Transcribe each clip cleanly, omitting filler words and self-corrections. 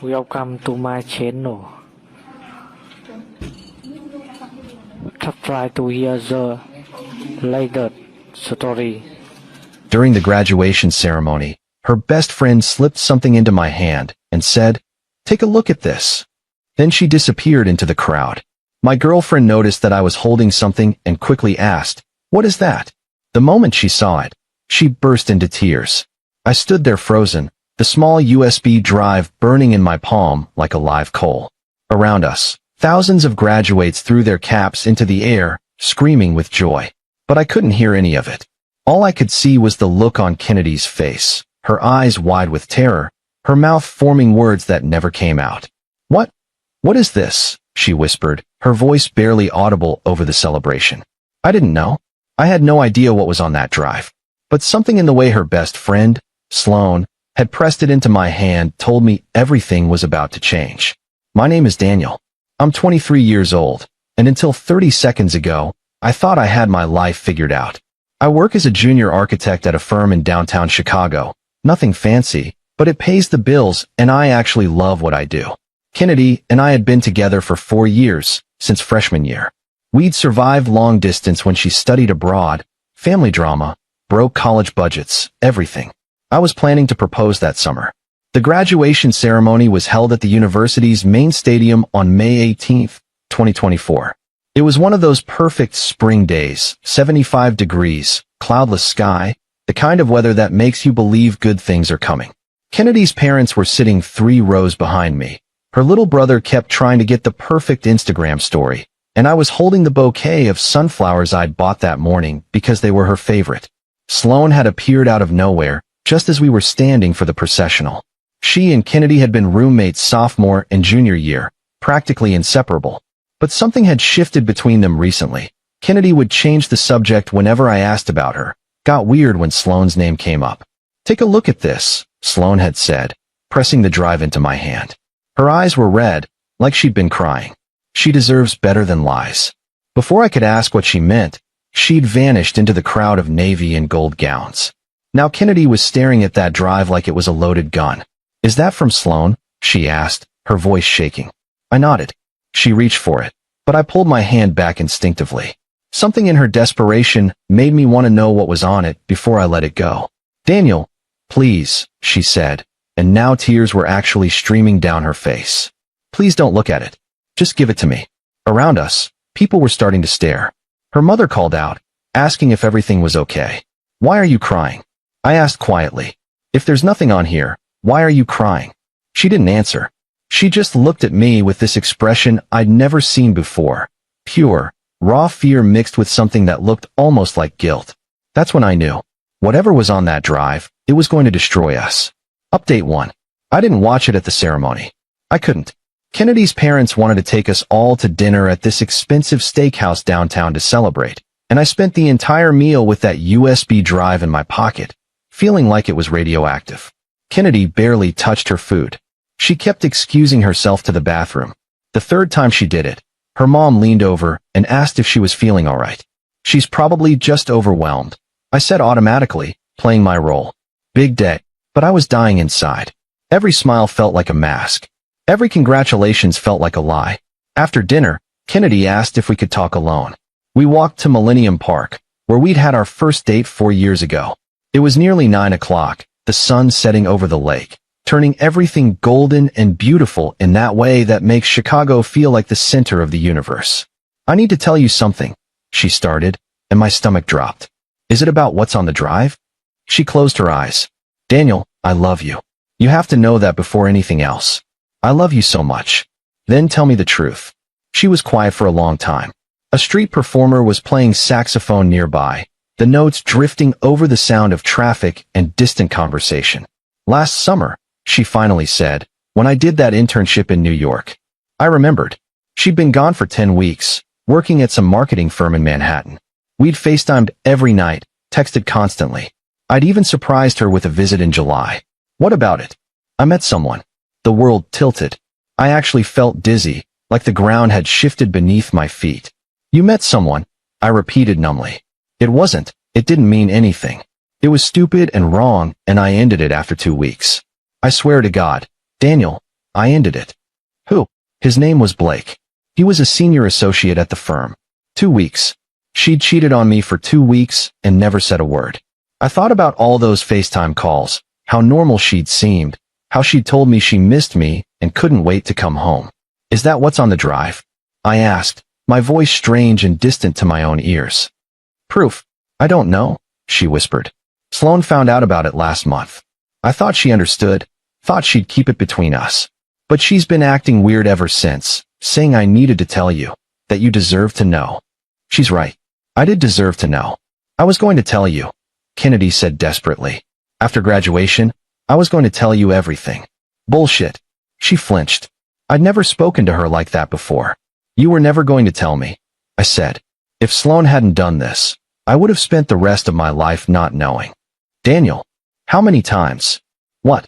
Welcome to my channel. Try to hear the latest story. During the graduation ceremony, her best friend slipped something into my hand and said, "Take a look at this." Then she disappeared into the crowd. My girlfriend noticed that I was holding something and quickly asked, "What is that?" The moment she saw it, she burst into tears. I stood there frozen, the small USB drive burning in my palm like a live coal. Around us, thousands of graduates threw their caps into the air, screaming with joy. But I couldn't hear any of it. All I could see was the look on Kennedy's face, her eyes wide with terror, her mouth forming words that never came out. What is this?" she whispered, her voice barely audible over the celebration. I didn't know. I had no idea what was on that drive. But something in the way her best friend, Sloan, had pressed it into my hand told me everything was about to change. My name is Daniel. I'm 23 years old, and until 30 seconds ago, I thought I had my life figured out. I work as a junior architect at a firm in downtown Chicago. Nothing fancy, but it pays the bills, and I actually love what I do. Kennedy and I had been together for 4 years, since freshman year. We'd survived long distance when she studied abroad, family drama, broke college budgets, everything. I was planning to propose that summer. The graduation ceremony was held at the university's main stadium on May 18, 2024. It was one of those perfect spring days, 75 degrees, cloudless sky, the kind of weather that makes you believe good things are coming. Kennedy's parents were sitting 3 rows behind me. Her little brother kept trying to get the perfect Instagram story, and I was holding the bouquet of sunflowers I'd bought that morning because they were her favorite. Sloan had appeared out of nowhere, just as we were standing for the processional. She and Kennedy had been roommates sophomore and junior year, practically inseparable. But something had shifted between them recently. Kennedy would change the subject whenever I asked about her. Got weird when Sloan's name came up. "Take a look at this," Sloan had said, pressing the drive into my hand. Her eyes were red, like she'd been crying. She deserves better than lies. Before I could ask what she meant, she'd vanished into the crowd of navy and gold gowns. Now Kennedy was staring at that drive like it was a loaded gun. "Is that from Sloan?" she asked, her voice shaking. I nodded. She reached for it, but I pulled my hand back instinctively. Something in her desperation made me want to know what was on it before I let it go. "Daniel, please," she said, and now tears were actually streaming down her face. "Please don't look at it. Just give it to me." Around us, people were starting to stare. Her mother called out, asking if everything was okay. "Why are you crying?" I asked quietly. "If there's nothing on here, why are you crying?" She didn't answer. She just looked at me with this expression I'd never seen before. Pure, raw fear mixed with something that looked almost like guilt. That's when I knew. Whatever was on that drive, it was going to destroy us. Update 1. I didn't watch it at the ceremony. I couldn't. Kennedy's parents wanted to take us all to dinner at this expensive steakhouse downtown to celebrate, and I spent the entire meal with that USB drive in my pocket, feeling like it was radioactive. Kennedy barely touched her food. She kept excusing herself to the bathroom. The third time she did it, her mom leaned over and asked if she was feeling all right. "She's probably just overwhelmed," I said automatically, playing my role. Big day, but I was dying inside. Every smile felt like a mask. Every congratulations felt like a lie. After dinner, Kennedy asked if we could talk alone. We walked to Millennium Park, where we'd had our first date 4 years ago. It was nearly 9 o'clock, the sun setting over the lake, turning everything golden and beautiful in that way that makes Chicago feel like the center of the universe. "I need to tell you something," she started, and my stomach dropped. "Is it about what's on the drive?" She closed her eyes. "Daniel, I love you. You have to know that before anything else. I love you so much. Then tell me the truth." She was quiet for a long time. A street performer was playing saxophone nearby, the notes drifting over the sound of traffic and distant conversation. "Last summer," she finally said, "when I did that internship in New York." I remembered. She'd been gone for 10 weeks, working at some marketing firm in Manhattan. We'd FaceTimed every night, texted constantly. I'd even surprised her with a visit in July. What about it? I met someone. The world tilted. I actually felt dizzy, like the ground had shifted beneath my feet. "You met someone," I repeated numbly. It didn't mean anything. It was stupid and wrong, and I ended it after 2 weeks. I swear to God, Daniel, I ended it. Who? His name was Blake. He was a senior associate at the firm. 2 weeks. She'd cheated on me for 2 weeks and never said a word. I thought about all those FaceTime calls, how normal she'd seemed, how she'd told me she missed me and couldn't wait to come home. Is that what's on the drive? I asked, my voice strange and distant to my own ears. Proof? I don't know, she whispered. Sloan found out about it last month. I thought she understood, thought she'd keep it between us. But she's been acting weird ever since, saying I needed to tell you, that you deserve to know. She's right. I did deserve to know. I was going to tell you, Kennedy said desperately. After graduation, I was going to tell you everything. Bullshit. She flinched. I'd never spoken to her like that before. You were never going to tell me, I said. If Sloan hadn't done this, I would have spent the rest of my life not knowing. Daniel, how many times? What?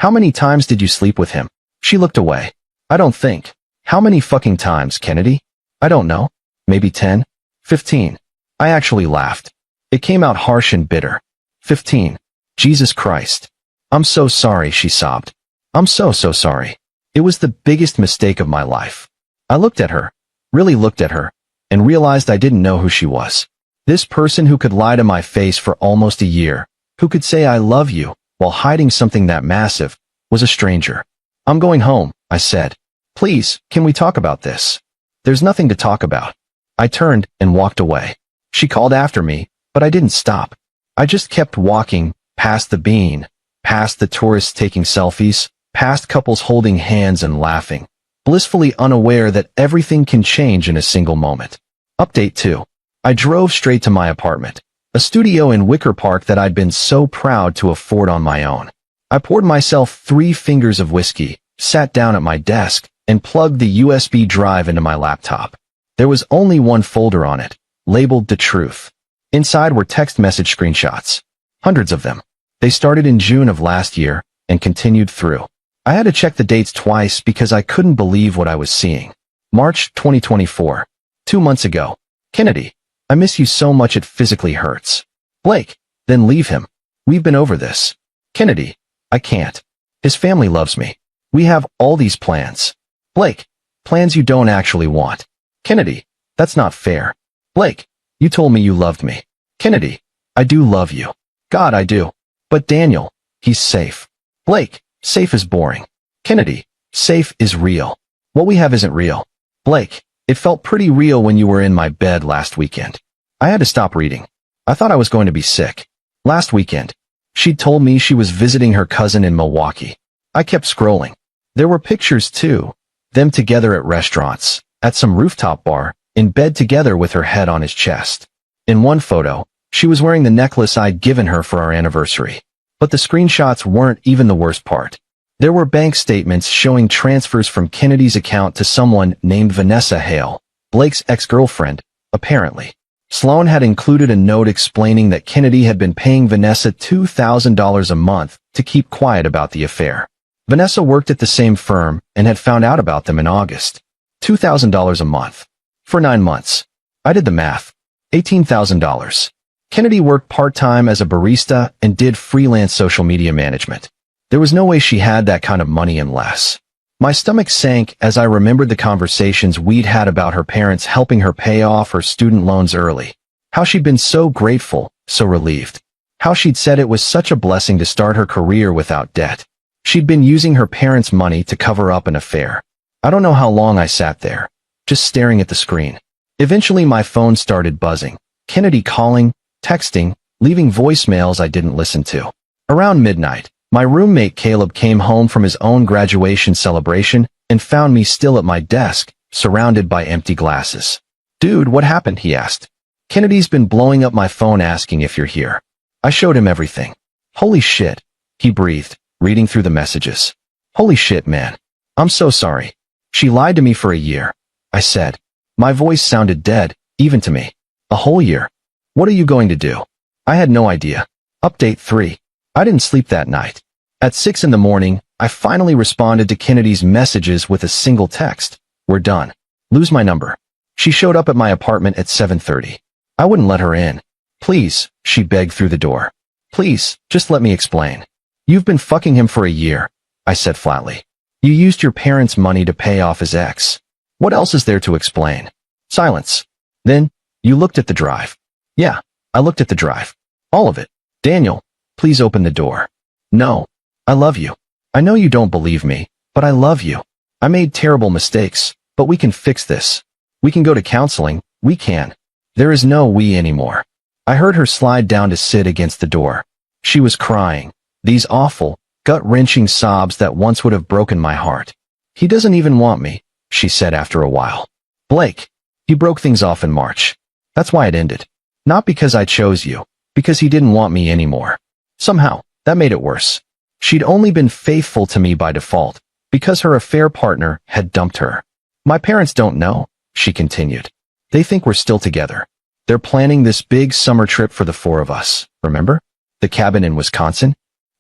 How many times did you sleep with him? She looked away. I don't think. How many fucking times, Kennedy? I don't know. Maybe 10? 15. I actually laughed. It came out harsh and bitter. 15. Jesus Christ. I'm so sorry, she sobbed. I'm so sorry. It was the biggest mistake of my life. I looked at her, really looked at her, and realized I didn't know who she was. This person who could lie to my face for almost a year, who could say I love you while hiding something that massive, was a stranger. I'm going home, I said. Please, can we talk about this? There's nothing to talk about. I turned and walked away. She called after me, but I didn't stop. I just kept walking, past the bean, past the tourists taking selfies, past couples holding hands and laughing, blissfully unaware that everything can change in a single moment. Update 2. I drove straight to my apartment, a studio in Wicker Park that I'd been so proud to afford on my own. I poured myself 3 fingers of whiskey, sat down at my desk, and plugged the USB drive into my laptop. There was only one folder on it, labeled The Truth. Inside were text message screenshots. Hundreds of them. They started in June of last year and continued through. I had to check the dates twice because I couldn't believe what I was seeing. March 2024. 2 months ago. Kennedy, I miss you so much it physically hurts. Blake, then leave him. We've been over this. Kennedy, I can't. His family loves me. We have all these plans. Blake, plans you don't actually want. Kennedy, that's not fair. Blake, you told me you loved me. Kennedy, I do love you. God, I do. But Daniel, he's safe. Blake, safe is boring. Kennedy, safe is real. What we have isn't real. Blake, it felt pretty real when you were in my bed last weekend. I had to stop reading. I thought I was going to be sick. Last weekend, she'd told me she was visiting her cousin in Milwaukee. I kept scrolling. There were pictures too. Them together at restaurants, at some rooftop bar, in bed together with her head on his chest. In one photo, she was wearing the necklace I'd given her for our anniversary. But the screenshots weren't even the worst part. There were bank statements showing transfers from Kennedy's account to someone named Vanessa Hale, Blake's ex-girlfriend, apparently. Sloan had included a note explaining that Kennedy had been paying Vanessa $2,000 a month to keep quiet about the affair. Vanessa worked at the same firm and had found out about them in August. $2,000 a month. For 9 months. I did the math. $18,000. Kennedy worked part-time as a barista and did freelance social media management. There was no way she had that kind of money unless. My stomach sank as I remembered the conversations we'd had about her parents helping her pay off her student loans early. How she'd been so grateful, so relieved. How she'd said it was such a blessing to start her career without debt. She'd been using her parents' money to cover up an affair. I don't know how long I sat there, just staring at the screen. Eventually my phone started buzzing. Kennedy calling, texting, leaving voicemails I didn't listen to. Around midnight, my roommate Caleb came home from his own graduation celebration and found me still at my desk, surrounded by empty glasses. Dude, what happened? He asked. Kennedy's been blowing up my phone asking if you're here. I showed him everything. Holy shit, he breathed, reading through the messages. Holy shit, man. I'm so sorry. She lied to me for a year, I said. My voice sounded dead, even to me. A whole year. What are you going to do? I had no idea. Update 3. I didn't sleep that night. At 6 in the morning, I finally responded to Kennedy's messages with a single text. We're done. Lose my number. She showed up at my apartment at 7:30. I wouldn't let her in. Please, she begged through the door. Please, just let me explain. You've been fucking him for a year, I said flatly. You used your parents' money to pay off his ex. What else is there to explain? Silence. Then, you looked at the drive. Yeah, I looked at the drive. All of it. Daniel, please open the door. No. I love you. I know you don't believe me, but I love you. I made terrible mistakes, but we can fix this. We can go to counseling, we can. There is no we anymore. I heard her slide down to sit against the door. She was crying. These awful, gut-wrenching sobs that once would have broken my heart. He doesn't even want me, she said after a while. Blake, he broke things off in March. That's why it ended. Not because I chose you, because he didn't want me anymore. Somehow, that made it worse. She'd only been faithful to me by default, because her affair partner had dumped her. My parents don't know, she continued. They think we're still together. They're planning this big summer trip for the four of us, remember? The cabin in Wisconsin?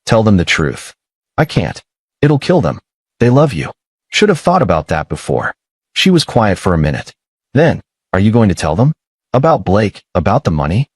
Tell them the truth. I can't. It'll kill them. They love you. Should have thought about that before. She was quiet for a minute. Then, are you going to tell them? About Blake, about the money?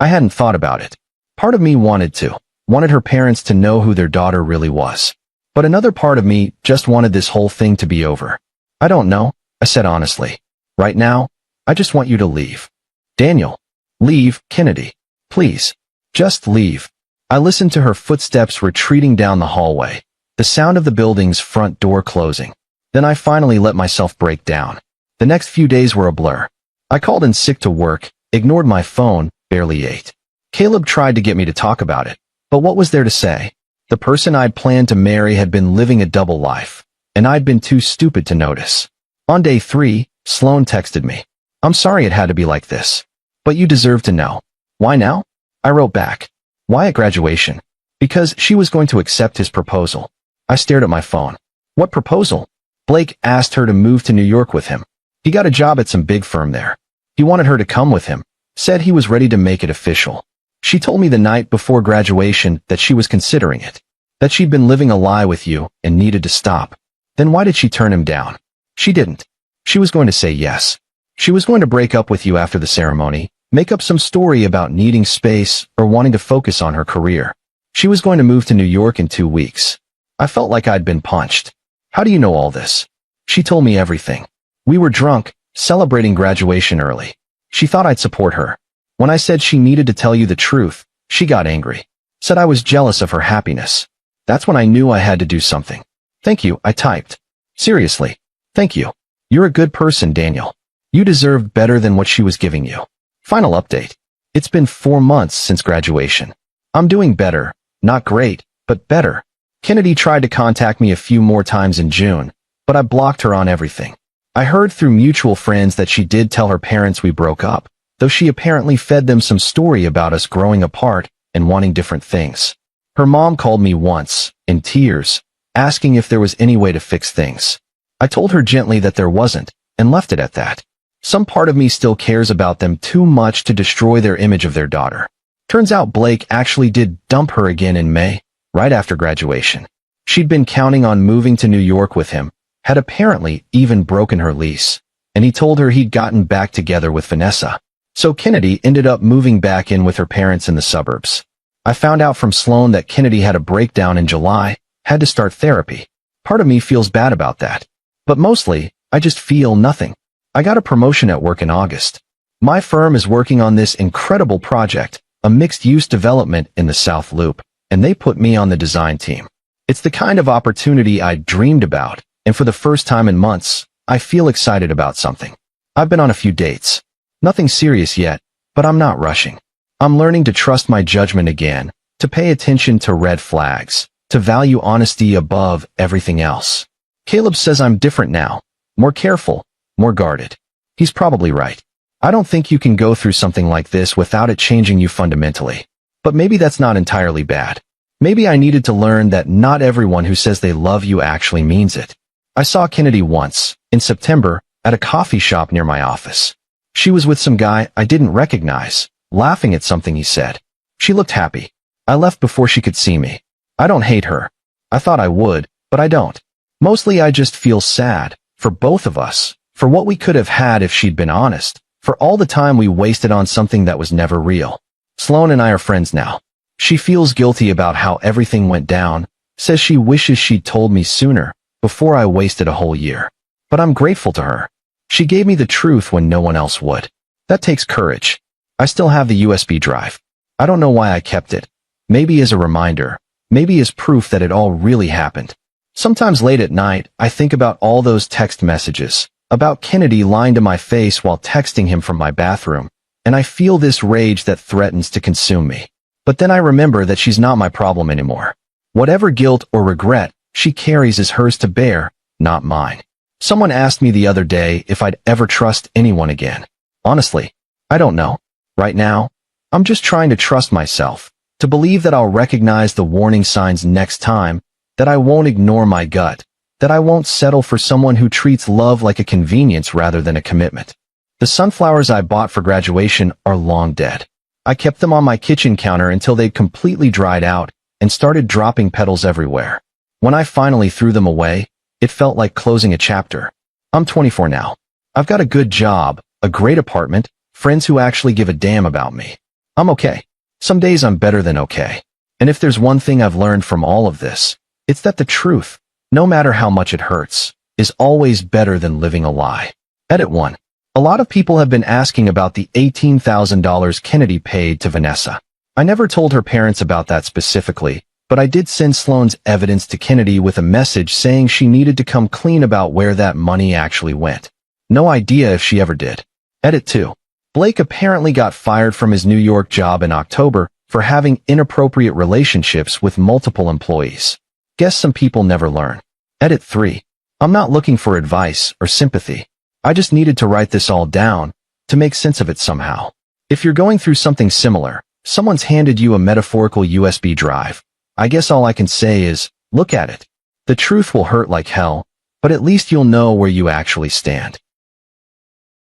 I hadn't thought about it. Part of me wanted her parents to know who their daughter really was. But another part of me just wanted this whole thing to be over. I don't know, I said honestly. Right now, I just want you to leave. Daniel. Leave, Kennedy. Please. Just leave. I listened to her footsteps retreating down the hallway, the sound of the building's front door closing. Then I finally let myself break down. The next few days were a blur. I called in sick to work, ignored my phone, barely ate. Caleb tried to get me to talk about it, but what was there to say? The person I'd planned to marry had been living a double life, and I'd been too stupid to notice. On day 3, Sloan texted me. I'm sorry it had to be like this. But you deserve to know. Why now? I wrote back. Why at graduation? Because she was going to accept his proposal. I stared at my phone. What proposal? Blake asked her to move to New York with him. He got a job at some big firm there. He wanted her to come with him, said he was ready to make it official. She told me the night before graduation that she was considering it, that she'd been living a lie with you and needed to stop. Then why did she turn him down? She didn't. She was going to say yes. She was going to break up with you after the ceremony, make up some story about needing space or wanting to focus on her career. She was going to move to New York in 2 weeks. I felt like I'd been punched. How do you know all this? She told me everything. We were drunk, celebrating graduation early. She thought I'd support her. When I said she needed to tell you the truth, she got angry. Said I was jealous of her happiness. That's when I knew I had to do something. Thank you, I typed. Seriously. Thank you. You're a good person, Daniel. You deserved better than what she was giving you. Final update. It's been 4 months since graduation. I'm doing better. Not great, but better. Kennedy tried to contact me a few more times in June, but I blocked her on everything. I heard through mutual friends that she did tell her parents we broke up, though she apparently fed them some story about us growing apart and wanting different things. Her mom called me once, in tears, asking if there was any way to fix things. I told her gently that there wasn't, and left it at that. Some part of me still cares about them too much to destroy their image of their daughter. Turns out Blake actually did dump her again in May, right after graduation. She'd been counting on moving to New York with him, had apparently even broken her lease, and he told her he'd gotten back together with Vanessa. So Kennedy ended up moving back in with her parents in the suburbs. I found out from Sloan that Kennedy had a breakdown in July, had to start therapy. Part of me feels bad about that. But mostly, I just feel nothing. I got a promotion at work in August. My firm is working on this incredible project, a mixed-use development in the South Loop, and they put me on the design team. It's the kind of opportunity I dreamed about, and for the first time in months, I feel excited about something. I've been on a few dates. Nothing serious yet, but I'm not rushing. I'm learning to trust my judgment again, to pay attention to red flags, to value honesty above everything else. Caleb says I'm different now, more careful, more guarded. He's probably right. I don't think you can go through something like this without it changing you fundamentally. But maybe that's not entirely bad. Maybe I needed to learn that not everyone who says they love you actually means it. I saw Kennedy once, in September, at a coffee shop near my office. She was with some guy I didn't recognize, laughing at something he said. She looked happy. I left before she could see me. I don't hate her. I thought I would, but I don't. Mostly I just feel sad, for both of us, for what we could have had if she'd been honest, for all the time we wasted on something that was never real. Sloan and I are friends now. She feels guilty about how everything went down, says she wishes she'd told me sooner, before I wasted a whole year. But I'm grateful to her. She gave me the truth when no one else would. That takes courage. I still have the USB drive. I don't know why I kept it. Maybe as a reminder. Maybe as proof that it all really happened. Sometimes late at night, I think about all those text messages, about Kennedy lying to my face while texting him from my bathroom, and I feel this rage that threatens to consume me. But then I remember that she's not my problem anymore. Whatever guilt or regret she carries is hers to bear, not mine. Someone asked me the other day if I'd ever trust anyone again. Honestly, I don't know. Right now, I'm just trying to trust myself, to believe that I'll recognize the warning signs next time, that I won't ignore my gut, that I won't settle for someone who treats love like a convenience rather than a commitment. The sunflowers I bought for graduation are long dead. I kept them on my kitchen counter until they'd completely dried out and started dropping petals everywhere. When I finally threw them away, it felt like closing a chapter. I'm 24 now. I've got a good job, a great apartment, friends who actually give a damn about me. I'm okay. Some days I'm better than okay. And if there's one thing I've learned from all of this, it's that the truth, no matter how much it hurts, is always better than living a lie. Edit 1. A lot of people have been asking about the $18,000 Kennedy paid to Vanessa. I never told her parents about that specifically, but I did send Sloane's evidence to Kennedy with a message saying she needed to come clean about where that money actually went. No idea if she ever did. Edit 2. Blake apparently got fired from his New York job in October for having inappropriate relationships with multiple employees. Guess some people never learn. Edit 3. I'm not looking for advice or sympathy. I just needed to write this all down to make sense of it somehow. If you're going through something similar, someone's handed you a metaphorical USB drive. I guess all I can say is, look at it. The truth will hurt like hell, but at least you'll know where you actually stand.